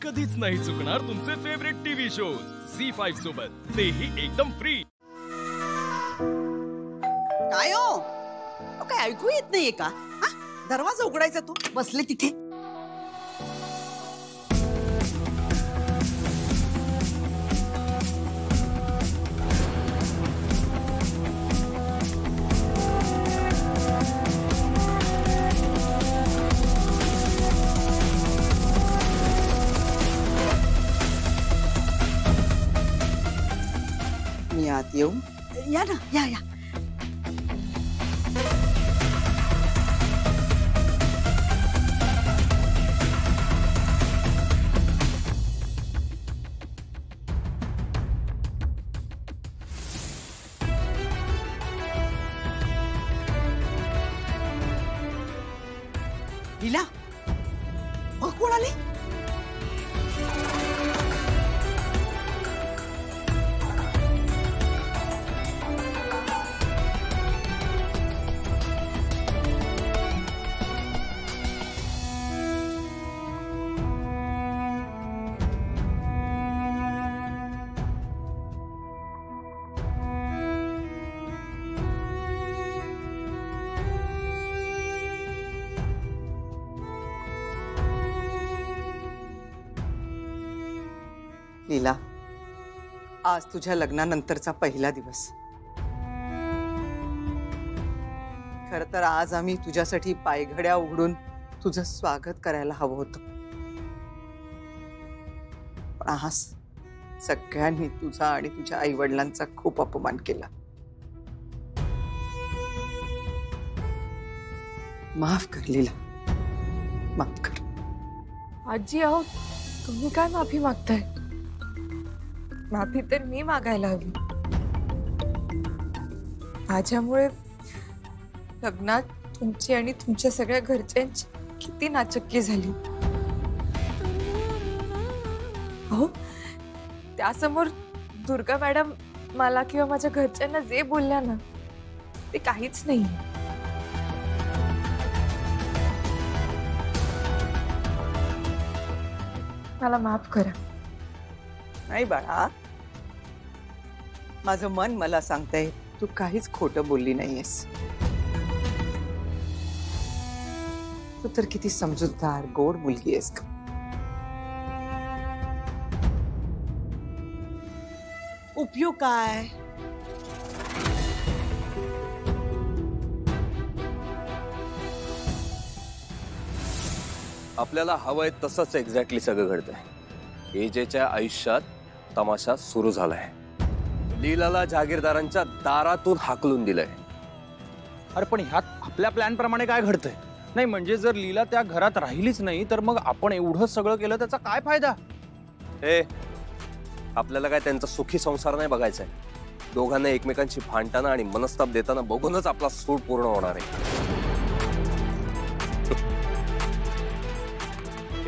कधीच नाही चुकणार तुमचे फेवरेट टीव्ही शोज झी5 सोबत, तेही एकदम फ्री। काय हो, काय ऐकू येत नाहीये का? हा, दरवाजा उघडायचा तो बसले तिथे। मी आत येऊ? या ना, या या। लीला, बघ कोण आले? लीला, आज तुझ्या लग्नानंतरचा पहिला दिवस। खर तर आज आम्ही तुझ्यासाठी पायघड्या उघडून तुझं स्वागत करायला हवं होतं, पण आज सगळ्यांनी तुझा आणि तुझ्या आई वडिलांचा खूप अपमान केला। माफ कर लीला, माफ कर। आजी आहो, तुम्ही काय माफी मागताय? माफी तर मी मागायला हवी। माझ्यामुळे लग्नात तुमची आणि तुमच्या सगळ्या घरच्यांची किती नाचक्की झाली। अहो, त्यासमोर दुर्गा मॅडम मला किंवा माझ्या घरच्यांना जे बोलल्या ना, ते काहीच नाही। मला माफ करा। नाही बाळा, माझं मन मला सांगतंय तू काहीच खोटं बोलली नाहीयेस। तू तर किती समजूतदार गोड मुलगी आहेस का। उपयोग काय? आपल्याला हवंय तसंच एक्झॅक्टली सगळं घडतंय। एजेच्या आयुष्यात तमाशा सुरू झालाय। लीलाला जागीरदारांच्या दारातून हाकलून दिलंय। अरे पण ह्यात आपल्या प्लॅन प्रमाणे काय घडतंय? नाही म्हणजे जर लीला त्या घरात राहिलीच नाही तर मग आपण एवढं सगळं केलं त्याचा काय फायदा? आपल्याला काय त्यांचा सुखी संसार नाही बघायचा आहे। दोघांना एकमेकांची भांडताना आणि मनस्ताप देताना बघूनच आपला सूट पूर्ण होणार आहे।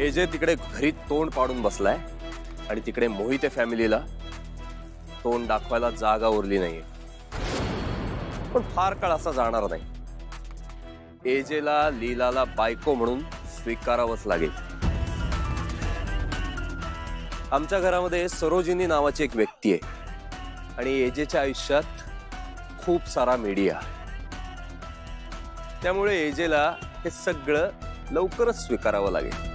एजे तिकडे घरी तोंड पाडून बसलाय आणि तिकडे मोहिते फॅमिलीला तोंड दाखवायला जागा उरली नाहीये। पण फार काळ असा जाणार नाही। एजेला लीलाला बायको म्हणून स्वीकारावंच लागेल। आमच्या घरामध्ये सरोजिनी नावाची एक व्यक्ती आहे आणि एजेच्या आयुष्यात खूप सारा मीडिया, त्यामुळे एजेला हे सगळं लवकरच स्वीकारावं लागेल।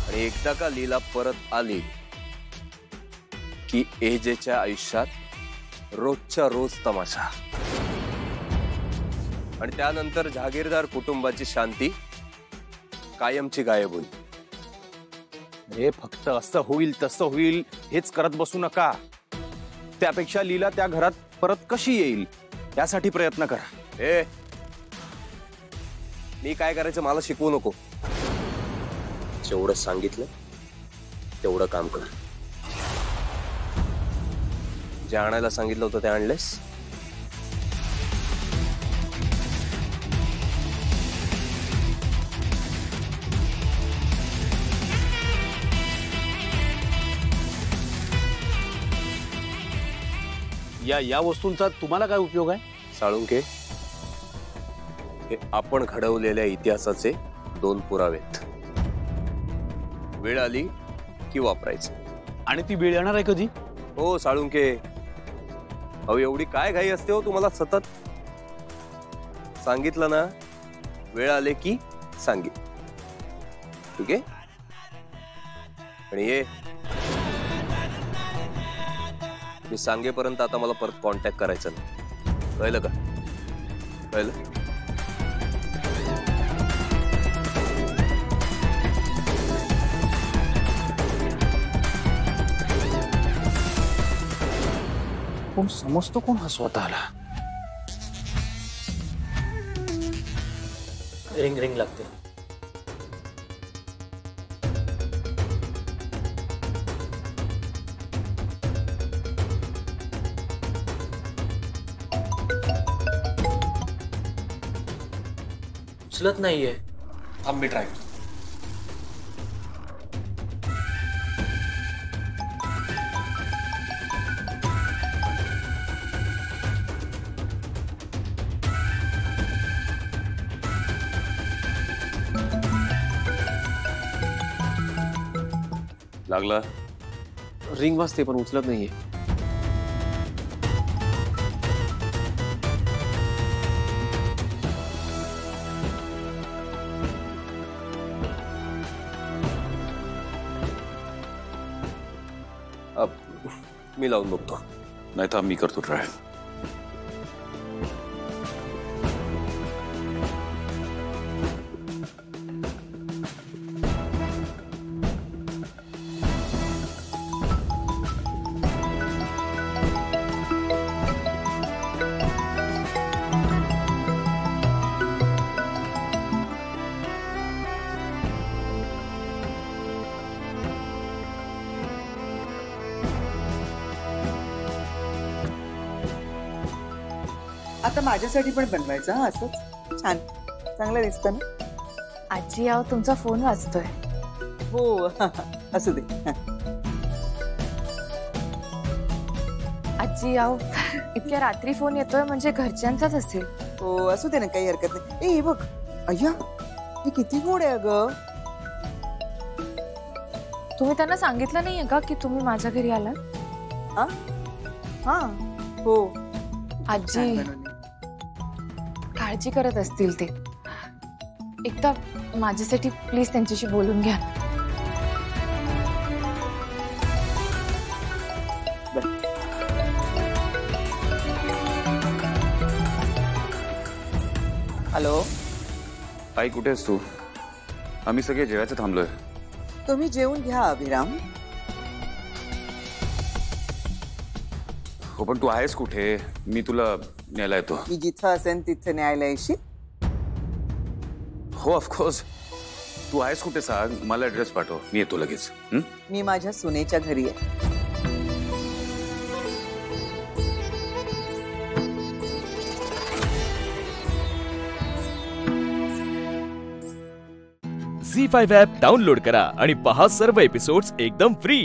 आणि एकदा का लीला परत आली की एजेच्या आयुष्यात रोजच्या रोज तमाशा, आणि त्यानंतर जागीरदार कुटुंबाची शांती कायमची गायब होईल। हे फक्त असं होईल तसं होईल हेच करत बसू नका। त्यापेक्षा लीला त्या घरात परत कशी येईल यासाठी प्रयत्न करा। मी काय करायचं मला शिकवू नको। जेवढं सांगितलं तेवढं काम कर। जे आणायला सांगितलं होतं ते आणलेस? या वस्तूंचा तुम्हाला काय उपयोग आहे? साळुंके, हे आपण घडवलेल्या इतिहासाचे दोन पुरावेत। वेळ आली की वापरायचं. आणि ती वेळ येणार आहे कधी? हो साळुंके, अहो एवढी काय घाई असते हो तुम्हाला सतत? सांगितलं ना, वेळ आले की सांगित. ठीक आहे? आणि ये मी सांगेपर्यंत आता मला परत कॉन्टॅक्ट करायचं नाही. कळलं का? कळलं? कोण समजतो कोण हा स्वतःला? रिंग रिंग लागते. उचलत नाहीये. थांब मी ट्राय. लागला. रिंग वाजते पण उचलत नाहीये. मी लावून बघतो. नाही थांब मी करतो ट्राय. आता माझ्यासाठी पण बनवायचं हा असंच छान चांगलं दिसतं ना. आजी आहो तुमचा फोन वाजतोय. हो असू दे. आजी आहो इतक्या रात्री फोन येतोय म्हणजे घरच्यांचाच असेल. हो असू दे ना, काही हरकत नाही. ए हे बघ, अय्या हे किती गोड आहे अगं. तुम्ही त्यांना सांगितलं नाहीये का की तुम्ही माझ्या घरी आलात? हा हा हो. आजी छान बनवली. काळजी करत असतील ते. एकदा माझ्यासाठी प्लीज त्यांच्याशी बोलून घ्या. हॅलो, आई कुठे आहेस तू? आम्ही सगळे जेवायचं थांबलोय. तुम्ही जेवून घ्या अभिराम. हो पण तू आहेस कुठे? मी तुला न्यायला येतो. मी जिथं असेन तिथे न्यायला येशील? हो ऑफकोर्स. तू आहेस कुठे सांग, मला ऍड्रेस पाठव, मी येतो लगेच. मी माझ्या सुनेच्या घरी आहे. झी5 ॲप डाउनलोड करा आणि पहा सर्व एपिसोड्स एकदम फ्री.